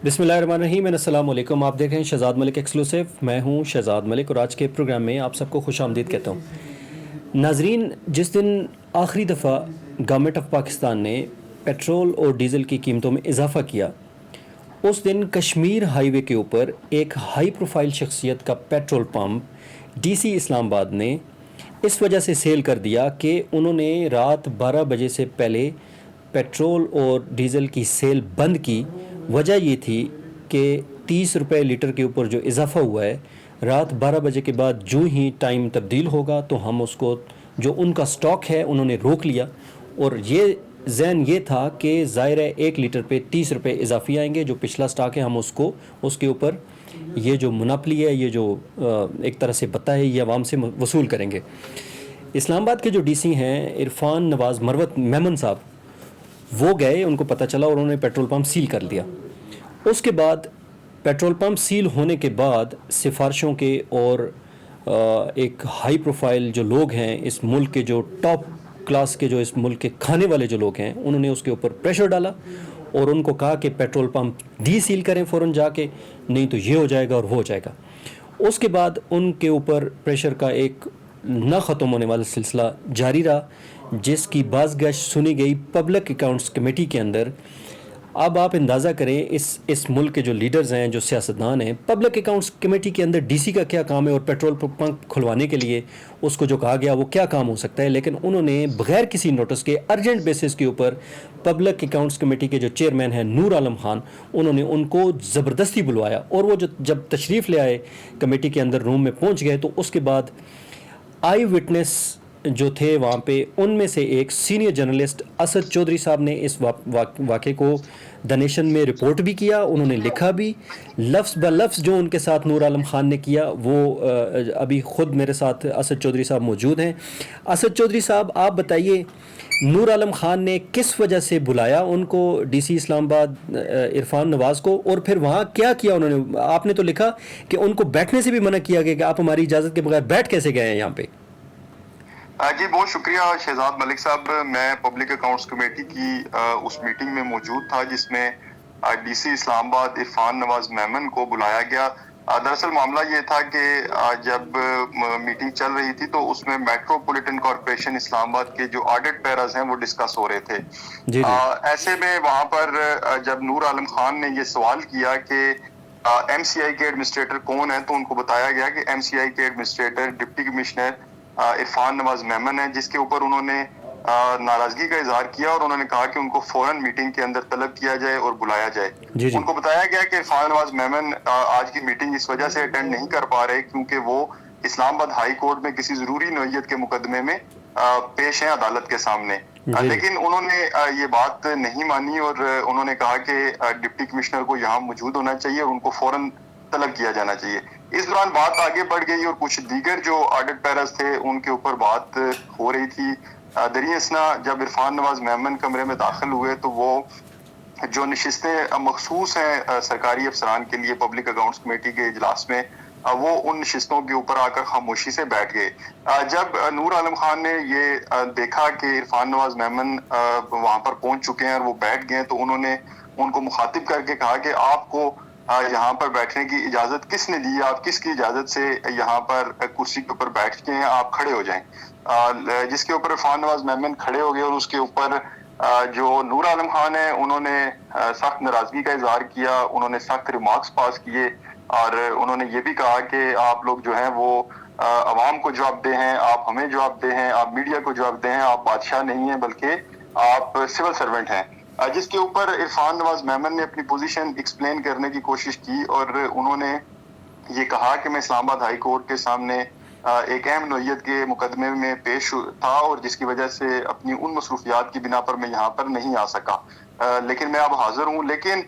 बिस्मिल्लाहिर्रहमानिर्रहीम, अस्सलाम वालेकुम। आप देख रहे हैं शहजाद मलिक एक्सक्लूसिव। मैं हूं शहजाद मलिक और आज के प्रोग्राम में आप सबको खुश आमदीद कहता हूं। नाजरीन, जिस दिन आखिरी दफ़ा गवर्नमेंट ऑफ पाकिस्तान ने पेट्रोल और डीज़ल की कीमतों में इजाफ़ा किया, उस दिन कश्मीर हाईवे के ऊपर एक हाई प्रोफाइल शख्सियत का पेट्रोल पंप डीसी इस्लामाबाद ने इस वजह से सेल कर दिया कि उन्होंने रात 12 बजे से पहले पेट्रोल और डीज़ल की सेल बंद की। वजह ये थी कि 30 रुपये लीटर के ऊपर जो इजाफ़ा हुआ है, रात 12 बजे के बाद जो ही टाइम तब्दील होगा तो हम उसको, जो उनका स्टॉक है, उन्होंने रोक लिया। और ये जहन ये था कि ज़ाहिर है 1 लीटर पे 30 रुपये इजाफी आएंगे, जो पिछला स्टॉक है हम उसको, उसके ऊपर ये जो मुनाफली है, ये जो एक तरह से बता है, ये आवाम से वसूल करेंगे। इस्लामाबाद के जो डीसी हैं इरफान नवाज़ मरवत मेमन साहब, वो गए, उनको पता चला और उन्होंने पेट्रोल पंप सील कर दिया। उसके बाद पेट्रोल पंप सील होने के बाद सिफारिशों के और एक हाई प्रोफाइल जो लोग हैं इस मुल्क के, जो टॉप क्लास के, जो इस मुल्क के खाने वाले जो लोग हैं, उन्होंने उसके ऊपर प्रेशर डाला और उनको कहा कि पेट्रोल पंप डी सील करें फ़ौरन जाके, नहीं तो ये हो जाएगा और वो हो जाएगा। उसके बाद उनके ऊपर प्रेशर का एक न ख़त्म होने वाला सिलसिला जारी रहा, जिसकी बाज़गश्त सुनी गई पब्लिक अकाउंट्स कमेटी के अंदर। अब आप अंदाज़ा करें इस मुल्क के जो लीडर्स हैं, जो सियासतदान हैं, पब्लिक अकाउंट्स कमेटी के अंदर डीसी का क्या काम है, और पेट्रोल पंप खुलवाने के लिए उसको जो कहा गया वो क्या काम हो सकता है। लेकिन उन्होंने बग़ैर किसी नोटिस के अर्जेंट बेसिस के ऊपर पब्लिक अकाउंट्स कमेटी के जो चेयरमैन हैं नूर आलम खान, उन्होंने उनको ज़बरदस्ती बुलवाया और वो जब तशरीफ़ ले आए कमेटी के अंदर, रूम में पहुँच गए, तो उसके बाद आई विटनेस जो थे वहाँ पे, उनमें से एक सीनियर जर्नलिस्ट असद चौधरी साहब ने इस वाक़े को द नेशन में रिपोर्ट भी किया। उन्होंने लिखा भी, लफ्ज़ ब लफ्ज़ जो उनके साथ नूर आलम खान ने किया वो अभी ख़ुद मेरे साथ असद चौधरी साहब मौजूद हैं। असद चौधरी साहब, आप बताइए, नूर आलम खान ने किस वजह से बुलाया उनको, डीसी इस्लामाबाद इरफान नवाज़ को, और फिर वहाँ क्या किया उन्होंने? आपने तो लिखा कि उनको बैठने से भी मना किया गया कि आप हमारी इजाज़त के बगैर बैठ कैसे गए हैं यहाँ पे। जी बहुत शुक्रिया शहजाद मलिक साहब। मैं पब्लिक अकाउंट्स कमेटी की उस मीटिंग में मौजूद था जिसमें डीसी इस्लामाबाद इरफान नवाज मेमन को बुलाया गया। दरअसल मामला ये था कि जब मीटिंग चल रही थी तो उसमें मेट्रोपॉलिटन कॉरपोरेशन इस्लामाबाद के जो ऑडिट पैराज हैं वो डिस्कस हो रहे थे। जी जी। ऐसे में वहां पर जब नूर आलम खान ने ये सवाल किया कि एमसीआई के एडमिनिस्ट्रेटर कौन है, तो उनको बताया गया कि एमसीआई के administrator deputy commissioner Irfan Nawaz Memon है, जिसके ऊपर उन्होंने नाराजगी का इजहार किया और उन्होंने कहा कि उनको फौरन मीटिंग के अंदर तलब किया जाए और बुलाया जाए। जी जी। उनको बताया गया कि इरफान नवाज मेमन आज की मीटिंग इस वजह से अटेंड नहीं कर पा रहे क्योंकि वो इस्लामाबाद हाई कोर्ट में किसी जरूरी नोयत के मुकदमे में पेश है अदालत के सामने। लेकिन उन्होंने ये बात नहीं मानी और उन्होंने कहा कि डिप्टी कमिश्नर को यहाँ मौजूद होना चाहिए और उनको फौरन तलब किया जाना चाहिए। इस दौरान बात आगे बढ़ गई और कुछ दीगर जो ऑडिट पैरस थे उनके ऊपर बात हो रही थी। दरियासना जब इरफान नवाज मेमन कमरे में दाखिल हुए तो वो जो नशिस्तें मखसूस हैं सरकारी अफसरान के लिए पब्लिक अकाउंट्स कमेटी के इजलास में, वो उन नशिस्तों के ऊपर आकर खामोशी से बैठ गए। जब नूर आलम खान ने ये देखा कि इरफान नवाज मेमन वहां पर पहुंच चुके हैं और वो बैठ गए, तो उन्होंने उनको मुखातिब करके कहा कि आपको यहाँ पर बैठने की इजाजत किसने दी, आप किसकी इजाजत से यहाँ पर कुर्सी के ऊपर बैठ के हैं, आप खड़े हो जाएं। जिसके ऊपर इरफान नवाज मेमन खड़े हो गए और उसके ऊपर जो नूर आलम खान है उन्होंने सख्त नाराजगी का इजहार किया, उन्होंने सख्त रिमार्क्स पास किए और उन्होंने ये भी कहा कि आप लोग जो हैं वो अवाम को जवाबदेह हैं, आप हमें जवाबदेह हैं, आप मीडिया को जवाबदेह हैं, आप बादशाह नहीं हैं बल्कि आप सिविल सर्वेंट हैं। जिसके ऊपर इरफान नवाज मेमन ने अपनी पोजीशन एक्सप्लेन करने की कोशिश की और उन्होंने ये कहा कि मैं इस्लामाबाद हाई कोर्ट के सामने एक अहम नोयत के मुकदमे में पेश था और जिसकी वजह से अपनी उन मसरूफियात की बिना पर मैं यहाँ पर नहीं आ सका, लेकिन मैं अब हाजिर हूँ। लेकिन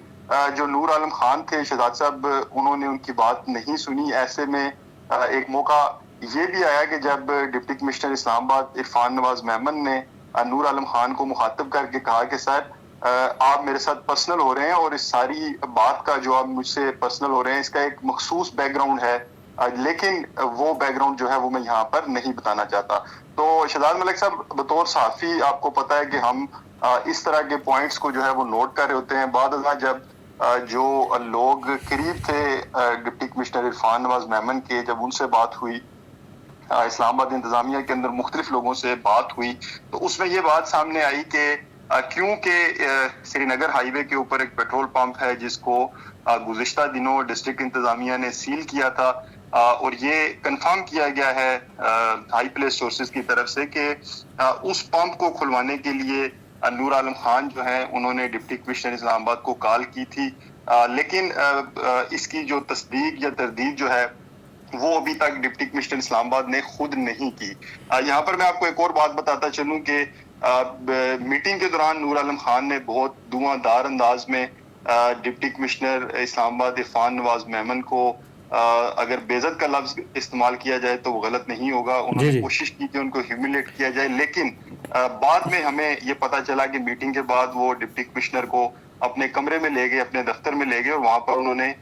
जो नूर आलम खान थे शहजाद साहब, उन्होंने उनकी बात नहीं सुनी। ऐसे में एक मौका ये भी आया कि जब डिप्टी कमिश्नर इस्लामाबाद इरफान नवाज मेमन ने नूर आलम खान को मुखातिब करके कहा कि सर आप मेरे साथ पर्सनल हो रहे हैं और इस सारी बात का जो आप मुझसे पर्सनल हो रहे हैं इसका एक मखसूस बैकग्राउंड है, लेकिन वो बैकग्राउंड जो है वो मैं यहाँ पर नहीं बताना चाहता। तो शहजाद मलिक साहब, बतौर सहाफी आपको पता है कि हम इस तरह के पॉइंट्स को जो है वो नोट कर रहे होते हैं। बाद जब جو لوگ قریب تھے ڈپٹی کمشنر عرفان نواز میمن کے، جب ان سے بات ہوئی، اسلام آباد انتظامیہ کے اندر مختلف لوگوں سے بات ہوئی، تو اس میں یہ بات سامنے آئی کہ کیونکہ سری نگر ہائی وے کے اوپر ایک پیٹرول پمپ ہے جس کو گزشتہ دنوں ڈسٹرکٹ انتظامیہ نے سیل کیا تھا، اور یہ کنفرم کیا گیا ہے ہائی پلیس سورسز کی طرف سے کہ اس پمپ کو کھلوانے کے لیے نور عالم خان جو ہیں انہوں نے ڈپٹی کمشنر اسلام آباد کو کال کی تھی، لیکن اس کی جو تصدیق یا تردید جو ہے وہ ابھی تک ڈپٹی کمشنر اسلام آباد نے خود نہیں کی۔ یہاں پر میں آپ کو ایک اور بات بتاتا چلوں کہ میٹنگ کے دوران نور عالم خان نے بہت دھواں دار انداز میں ڈپٹی کمشنر اسلام آباد عرفان نواز میمن کو، اگر بے عزت کا لفظ استعمال کیا جائے تو وہ غلط نہیں ہوگا، انہوں نے کوشش کی کہ ان کو ہیوملیٹ کیا جائے، لیکن بعد میں ہمیں یہ پتا چلا کہ میٹنگ کے بعد وہ ڈپٹی کمشنر کو اپنے کمرے میں لے گئے، اپنے دفتر میں لے گئے، اور وہاں پر انہوں نے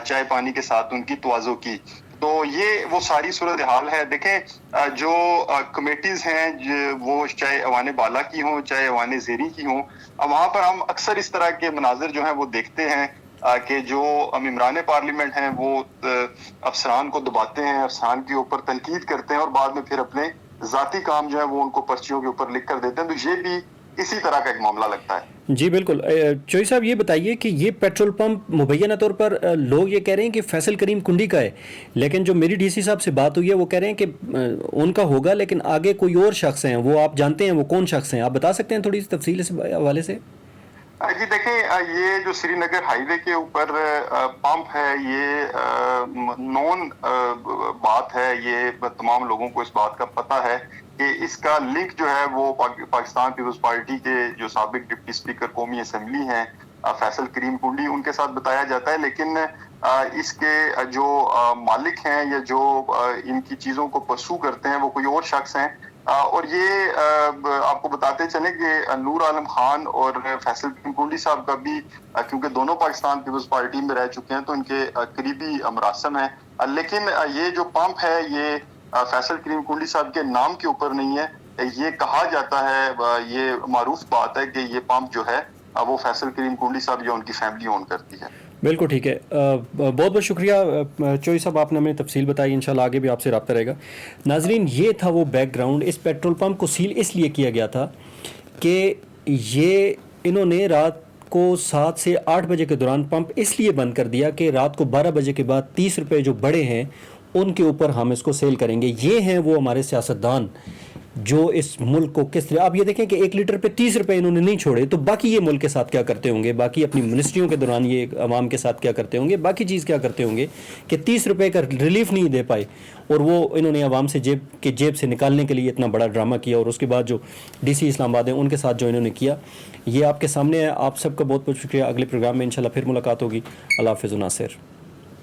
چائے پانی کے ساتھ ان کی تواضع کی۔ تو یہ وہ ساری صورتحال ہے۔ دیکھیں جو کمیٹیز ہیں وہ چاہے ایوان بالا کی ہوں چاہے ایوان زیری کی ہوں، وہاں پر ہم اکثر اس طرح کے مناظر جو ہیں وہ دیکھتے ہیں کہ جو ممبران پارلیمنٹ ہیں وہ افسران کو دباتے ہیں، افسران کے اوپر تنقید کرتے ہیں، اور بعد میں پھر اپنے ذاتی کام جو ہے وہ ان کو پرچیوں کے اوپر لکھ کر دیتے ہیں۔ تو یہ بھی اسی طرح کا ایک معاملہ لگتا ہے۔ جی بالکل۔ چوئی صاحب یہ بتائیے کہ یہ پیٹرول پمپ مبینہ طور پر لوگ یہ کہہ رہے ہیں کہ فیصل کریم کنڈی کا ہے، لیکن جو میری ڈی سی صاحب سے بات ہوئی ہے وہ کہہ رہے ہیں کہ ان کا ہوگا، لیکن آگے کوئی اور شخص ہیں، وہ آپ جانتے ہیں وہ کون شخص ہیں؟ آپ بتا سکتے ہیں تھوڑی سی تفصیل اس حوالے سے؟ جی دیکھیں، یہ جو سری نگر ہائی وے کے اوپر پمپ ہے یہ نون بات ہے، یہ تمام لوگوں کو اس بات کا پتہ ہے کہ اس کا لنک جو ہے وہ پاکستان پیپلز پارٹی کے جو سابق ڈپٹی اسپیکر قومی اسمبلی ہیں فیصل کریم کنڈی، ان کے ساتھ بتایا جاتا ہے، لیکن اس کے جو مالک ہیں یا جو ان کی چیزوں کو پرسو کرتے ہیں وہ کوئی اور شخص ہیں۔ اور یہ آپ کو بتاتے چلیں کہ نور عالم خان اور فیصل کریم کنڈی صاحب کا بھی، کیونکہ دونوں پاکستان پیپلز پارٹی میں رہ چکے ہیں تو ان کے قریبی مراسم ہیں، لیکن یہ جو پمپ ہے یہ فیصل کریم کنڈی صاحب کے نام کے اوپر نہیں ہے۔ یہ کہا جاتا ہے، یہ معروف بات ہے کہ یہ پمپ جو ہے وہ فیصل کریم کنڈی صاحب یا ان کی فیملی اون کرتی ہے۔ بالکل ٹھیک ہے، بہت بہت شکریہ چوئی صاحب، آپ نے ہمیں تفصیل بتائی، انشاءاللہ آگے بھی آپ سے رابطہ رہے گا۔ ناظرین، یہ تھا وہ بیک گراؤنڈ۔ اس پیٹرول پمپ کو سیل اس لیے کیا گیا تھا کہ یہ انہوں نے رات کو 7 سے 8 بجے کے دوران پمپ اس لیے بند کر دیا کہ رات کو 12 بجے کے بعد 30 روپے جو بڑے ہیں ان کے اوپر ہم اس کو سیل کریں گے۔ یہ ہیں وہ ہمارے سیاستدان جو اس ملک کو کس طرح، آپ یہ دیکھیں کہ 1 لیٹر پہ 30 روپے انہوں نے نہیں چھوڑے، تو باقی یہ ملک کے ساتھ کیا کرتے ہوں گے، باقی اپنی منسٹریوں کے دوران یہ عوام کے ساتھ کیا کرتے ہوں گے، باقی چیز کیا کرتے ہوں گے کہ 30 روپے کا ریلیف نہیں دے پائے، اور وہ انہوں نے عوام سے جیب سے نکالنے کے لیے اتنا بڑا ڈرامہ کیا، اور اس کے بعد جو ڈی سی اسلام آباد ہیں ان کے ساتھ جو انہوں نے کیا، یہ آپ کے سامنے ہے۔ آپ سب کا بہت بہت شکریہ۔ اگلے پروگرام میں انشاءاللہ پھر ملاقات ہوگی۔ اللہ حافظ و ناصر۔